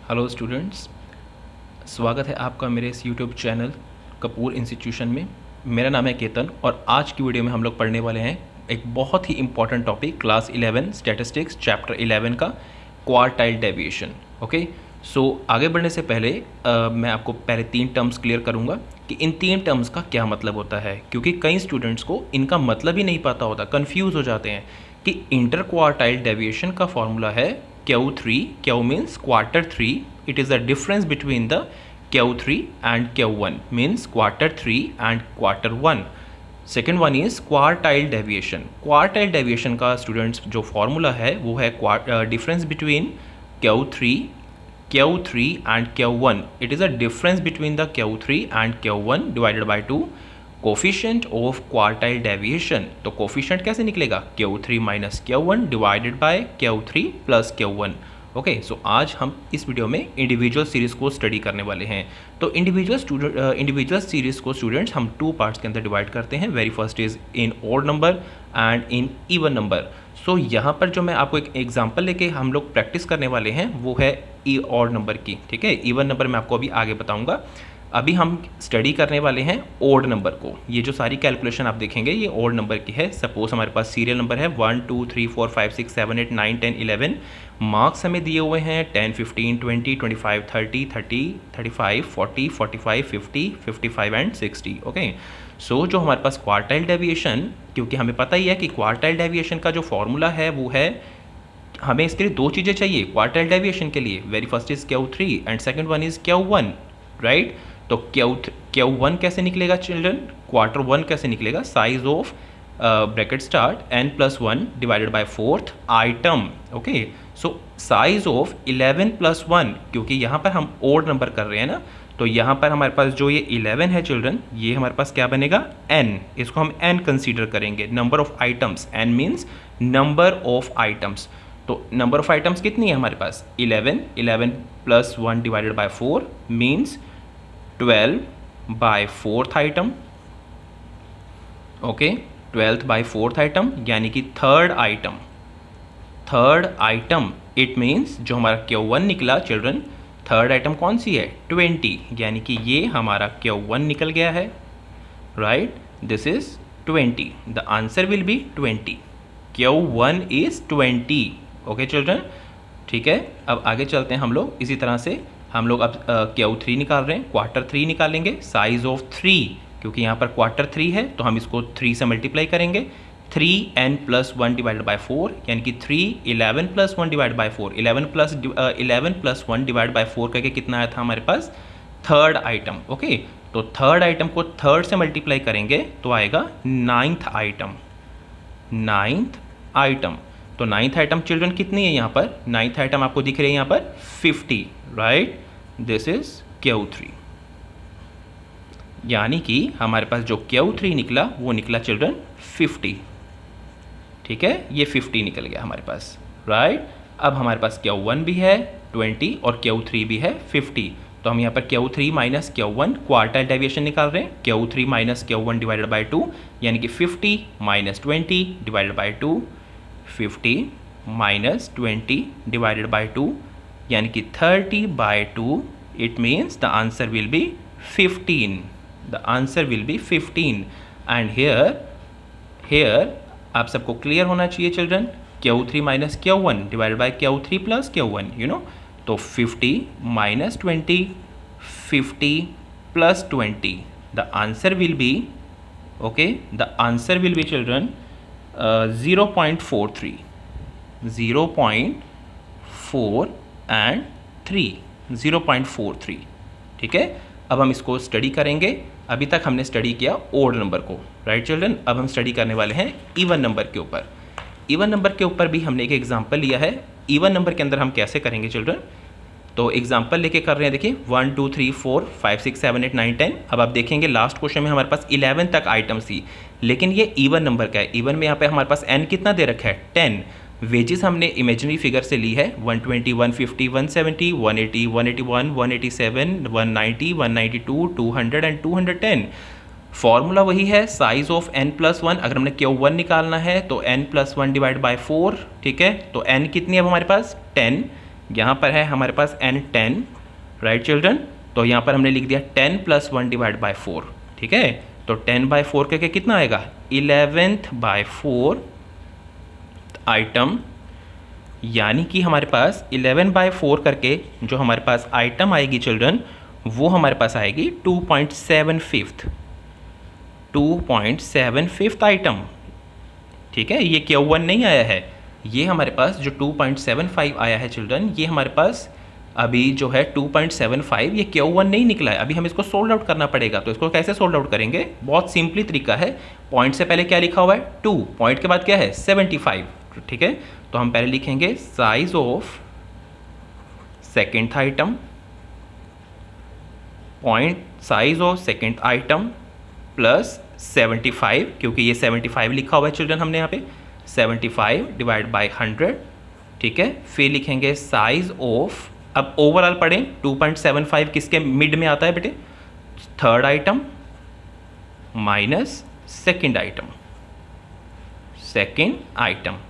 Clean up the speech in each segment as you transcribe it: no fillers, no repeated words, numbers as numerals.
Hello students, स्वागत है आपका मेरे इस यूट्यूब चैनल कपूर इंस्टीट्यूशन में। मेरा नाम है केतन और आज की वीडियो में हम लोग पढ़ने वाले हैं एक बहुत ही important topic class 11 statistics chapter 11 का क्वार्टाइल डेविएशन। ओके, सो आगे बढ़ने से पहले मैं आपको पहले 3 टर्म्स क्लियर करूंगा कि इन 3 टर्म्स का क्या मतलब होता है, क्योंकि कई स्टूडेंट्स को इनका मतलब ही नहीं पता होता, कन्फ्यूज़ हो जाते हैं कि इंटर क्वार्टाइल डेविएशन का फॉर्मूला है Q3, Q means quarter 3, it is the difference between the Q3 and Q1 means quarter 3 and quarter 1. Second one is quartile deviation. Quartile deviation का students जो formula है वो है difference between Q3 and Q1. It is a difference between the Q3 and Q1 divided by 2. Coefficient of quartile deviation, तो coefficient कैसे निकलेगा Q3 minus Q1 divided by Q3 plus Q1। Okay, so आज हम इस video में individual series को study करने वाले हैं। तो इंडिविजुअल सीरीज़ को स्टूडेंट्स हम 2 पार्ट्स के अंदर डिवाइड करते हैं। Very first is in odd number and in even number. So यहाँ पर जो मैं आपको एक एग्जांपल लेके हम लोग प्रैक्टिस करने वाले हैं वो है ऑड नंबर की। ठीक है, इवन नंबर मैं आपको अभी आगे बताऊँगा। अभी हम स्टडी करने वाले हैं ओड नंबर को। ये जो सारी कैलकुलेशन आप देखेंगे ये ओड नंबर की है। सपोज हमारे पास सीरियल नंबर है 1 2 3 4 5 6 7 8 9 10 11। मार्क्स हमें दिए हुए हैं 10 15 20 25 30 30 35 40 45 50 55 एंड 60। ओके, सो जो हमारे पास क्वार्टाइल डेविएशन, क्योंकि हमें पता ही है कि क्वार्टाइल डेविएशन का जो फॉर्मूला है वो है, हमें इसके लिए 2 चीज़ें चाहिए क्वार्टाइल डेविएशन के लिए। Very first is Q3 and second one is Q1, right. तो Q1 कैसे निकलेगा चिल्ड्रन, क्वार्टर 1 कैसे निकलेगा, size of bracket start n+1 divided by 4th item. Okay, so size of 11+1, क्योंकि यहाँ पर हम ओड नंबर कर रहे हैं ना, तो यहाँ पर हमारे पास जो ये 11 है चिल्ड्रन, ये हमारे पास क्या बनेगा n, इसको हम n कंसीडर करेंगे। Number of items, n means number of items. तो नंबर ऑफ आइटम्स कितनी है हमारे पास 11, 11+1 divided by 4 means 12 by 4th item. Okay, 12th by 4th item यानी कि थर्ड आइटम। इट मीन्स जो हमारा Q1 निकला चिल्ड्रन, थर्ड आइटम कौन सी है 20, यानी कि ये हमारा Q1 निकल गया है, right. This is 20, the answer will B 20। Q1 is 20। Okay children, ठीक है। अब आगे चलते हैं हम लोग। इसी तरह से हम लोग अब Q3 निकाल रहे हैं, क्वार्टर 3 निकालेंगे। साइज ऑफ 3, क्योंकि यहाँ पर क्वार्टर 3 है तो हम इसको 3 से मल्टीप्लाई करेंगे। 3n+1 डिवाइडेड बाय 4 यानी कि 3 11+1 डिवाइडेड बाय 4, 11+1 डिवाइड बाय 4 करके कितना आया था हमारे पास थर्ड आइटम। ओके, तो थर्ड आइटम को थर्ड से मल्टीप्लाई करेंगे तो आएगा 9th आइटम। तो 9th आइटम चिल्ड्रन कितनी है यहाँ पर, 9th आइटम आपको दिख रही है यहाँ पर 50, राइट। दिस इज Q3, यानी कि हमारे पास जो Q3 निकला वो निकला चिल्ड्रन 50। ठीक है, ये 50 निकल गया हमारे पास, राइट। अब हमारे पास Q1 भी है 20 और Q3 भी है 50। तो हम यहाँ पर Q3 minus Q1 quartile deviation निकाल रहे हैं। Q3 minus Q1 divided by 2 यानी कि 50 minus 20 divided by 2, 50 minus 20 divided by 2 यानी कि 30 by 2। It means the answer will be 15। The answer will be 15 एंड हेयर आप सबको क्लियर होना चाहिए children, Q3 minus Q1 divided by Q3 plus Q1, you know. तो 50 minus 20, 50 plus 20, the answer will be, okay, the answer will be children 0.43, 0.4 and 3, 0.43। ठीक है, अब हम इसको स्टडी करेंगे। अभी तक हमने स्टडी किया ओड नंबर को, राइट चिल्ड्रन। अब हम स्टडी करने वाले हैं इवन नंबर के ऊपर। इवन नंबर के ऊपर भी हमने एक एग्जांपल लिया है। इवन नंबर के अंदर हम कैसे करेंगे चिल्ड्रन, तो एग्जांपल लेके कर रहे हैं। देखिए 1 2 3 4 5 6 7 8 9 10। अब आप देखेंगे लास्ट क्वेश्चन में हमारे पास 11 तक आइटम्स थी, लेकिन ये इवन नंबर का है। इवन में यहाँ पे हमारे पास n कितना दे रखा है 10। वेजेस हमने इमेजिनरी फिगर से ली है 120 150 170 180 181 187 190 192 200 एंड 210। फॉर्मूला वही है, साइज ऑफ n+1। अगर हमने Q1 निकालना है तो n+1 डिवाइड बाय 4। ठीक है, तो n कितनी है अब हमारे पास 10, यहाँ पर है हमारे पास n 10, राइट चिल्ड्रन। तो यहाँ पर हमने लिख दिया 10 + 1 डिवाइड बाय 4, ठीक है। तो 10/4 करके कितना आएगा, 11/4 आइटम, यानी कि हमारे पास 11/4 करके जो हमारे पास आइटम आएगी चिल्ड्रन, वो हमारे पास आएगी 2.75 आइटम, ठीक है। ये Q1 नहीं आया है, ये हमारे पास जो 2.75 आया है चिल्ड्रन, ये हमारे पास अभी जो है 2.75, ये Q1 नहीं निकला है। अभी हम इसको सोल्ड आउट करना पड़ेगा। तो इसको कैसे सोल्ड आउट करेंगे, बहुत सिंपली तरीका है। पॉइंट से पहले क्या लिखा हुआ है, 2, पॉइंट के बाद क्या है 75, ठीक है। तो हम पहले लिखेंगे size of second item, point size of second item plus 75, क्योंकि ये 75 लिखा हुआ है चिल्ड्रन हमने यहाँ पे, 75 डिवाइड बाय 100, ठीक है। फिर लिखेंगे साइज ऑफ, अब ओवरऑल पढ़ें, 2.75 किसके मिड में आता है बेटे, third item minus second item,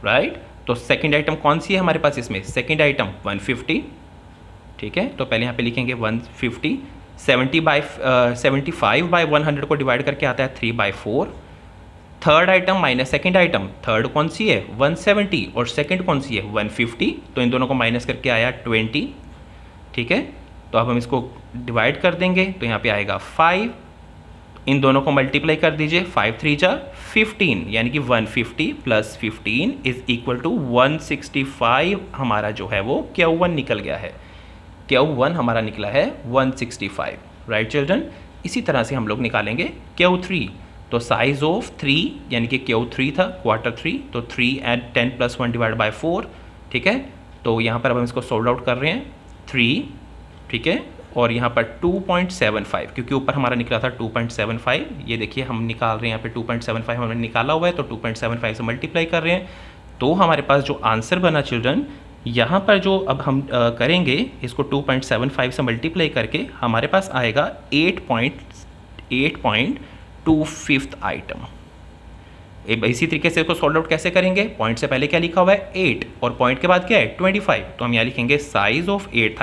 right. तो सेकेंड आइटम कौन सी है हमारे पास इसमें, सेकेंड आइटम 150, ठीक है। तो पहले यहाँ पे लिखेंगे 150, 75/100 को डिवाइड करके आता है 3/4। Third item minus second item, third कौन सी है 170 और सेकेंड कौन सी है 150, तो इन दोनों को माइनस करके आया 20, ठीक है। तो अब हम इसको डिवाइड कर देंगे, तो यहाँ पे आएगा 5, इन दोनों को मल्टीप्लाई कर दीजिए, 5 3 जा 15, यानी कि 150 + 15 इज इक्वल टू 165, हमारा जो है वो Q1 निकल गया है। Q1 हमारा निकला है 165, राइट चिल्ड्रन। इसी तरह से हम लोग निकालेंगे Q3। तो साइज ऑफ 3, यानी कि Q3 था Q3, तो 3 एंड 10 + 1 डिवाइड बाय 4, ठीक है। तो यहाँ पर अब हम इसको सोल्ड आउट कर रहे हैं, 3, ठीक है, और यहाँ पर 2.75, क्योंकि ऊपर हमारा निकला था 2.75, ये देखिए हम निकाल रहे हैं यहाँ पे 2.75 हमने निकाला हुआ है, तो 2.75 से मल्टीप्लाई कर रहे हैं। तो हमारे पास जो आंसर बना चिल्ड्रन, यहाँ पर जो अब हम करेंगे इसको 2.75 से मल्टीप्लाई करके, हमारे पास आएगा 8.25 आइटम। इसी तरीके से इसको सॉल्व आउट कैसे करेंगे, पॉइंट से पहले क्या लिखा हुआ है 8 और पॉइंट के बाद क्या है 25, तो हम यहाँ लिखेंगे size of 8th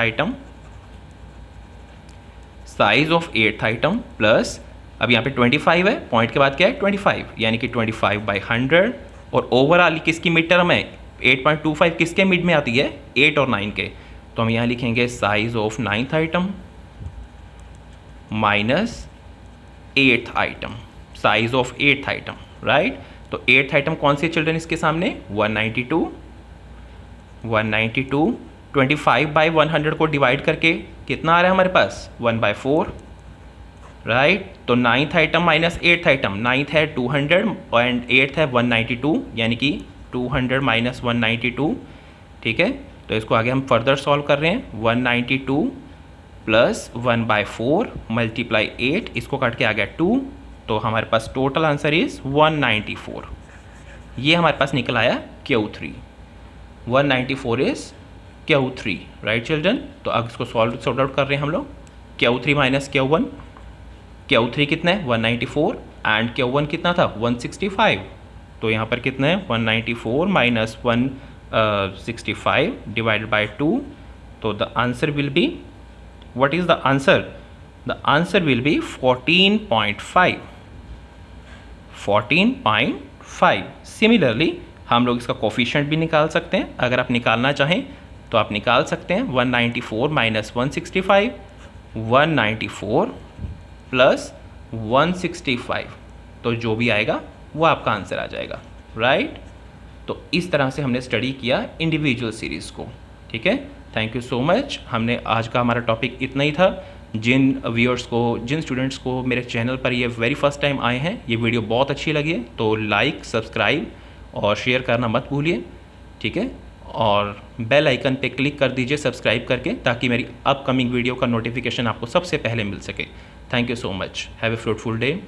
item plus, अब यहाँ पे 25 है, पॉइंट के बाद क्या है 25, यानी कि 25/100, और ओवरऑल किसकी मिड टर्म है 8.25, किसके मिड में आती है 8 और 9 के, तो हम यहाँ लिखेंगे size of 9th item minus 8th item, size of 8th item, right. तो 8th आइटम कौन सी है चिल्ड्रन इसके सामने 192, 25/100 को डिवाइड करके कितना आ रहा है हमारे पास 1/4, राइट। तो 9th item minus 8th item, 9th है 200 एंड 8th है 192, यानी कि 200 माइनस 192, ठीक है। तो इसको आगे हम फर्दर सॉल्व कर रहे हैं, 192 प्लस 1/4 मल्टीप्लाई 8, इसको काट के आ गया 2, तो हमारे पास टोटल आंसर इज 194। ये हमारे पास निकल आया Q3, 194 is Q3, right children. तो अब इसको सॉल्व आउट कर रहे हैं हम लोग, Q3 माइनस Q1, Q3 कितना है 194 एंड Q1 कितना था 165, तो यहाँ पर कितना है 194 माइनस 165 डिवाइडेड बाय 2, तो the answer will B, what is the answer, the answer will B 14.5, 14.5। Similarly हम लोग इसका कोफिशिएंट भी निकाल सकते हैं, अगर आप निकालना चाहें तो आप निकाल सकते हैं, 194 माइनस 165, 194 प्लस 165, तो जो भी आएगा वो आपका आंसर आ जाएगा, राइट। तो इस तरह से हमने स्टडी किया इंडिविजुअल सीरीज़ को, ठीक है। Thank you so much. हमने आज का हमारा टॉपिक इतना ही था। जिन व्यूअर्स को, जिन स्टूडेंट्स को मेरे चैनल पर ये वेरी फर्स्ट टाइम आए हैं, ये वीडियो बहुत अच्छी लगी है तो लाइक, सब्सक्राइब और शेयर करना मत भूलिए, ठीक है। और बेल आइकन पे क्लिक कर दीजिए सब्सक्राइब करके, ताकि मेरी अपकमिंग वीडियो का नोटिफिकेशन आपको सबसे पहले मिल सके। Thank you so much. Have a fruitful day.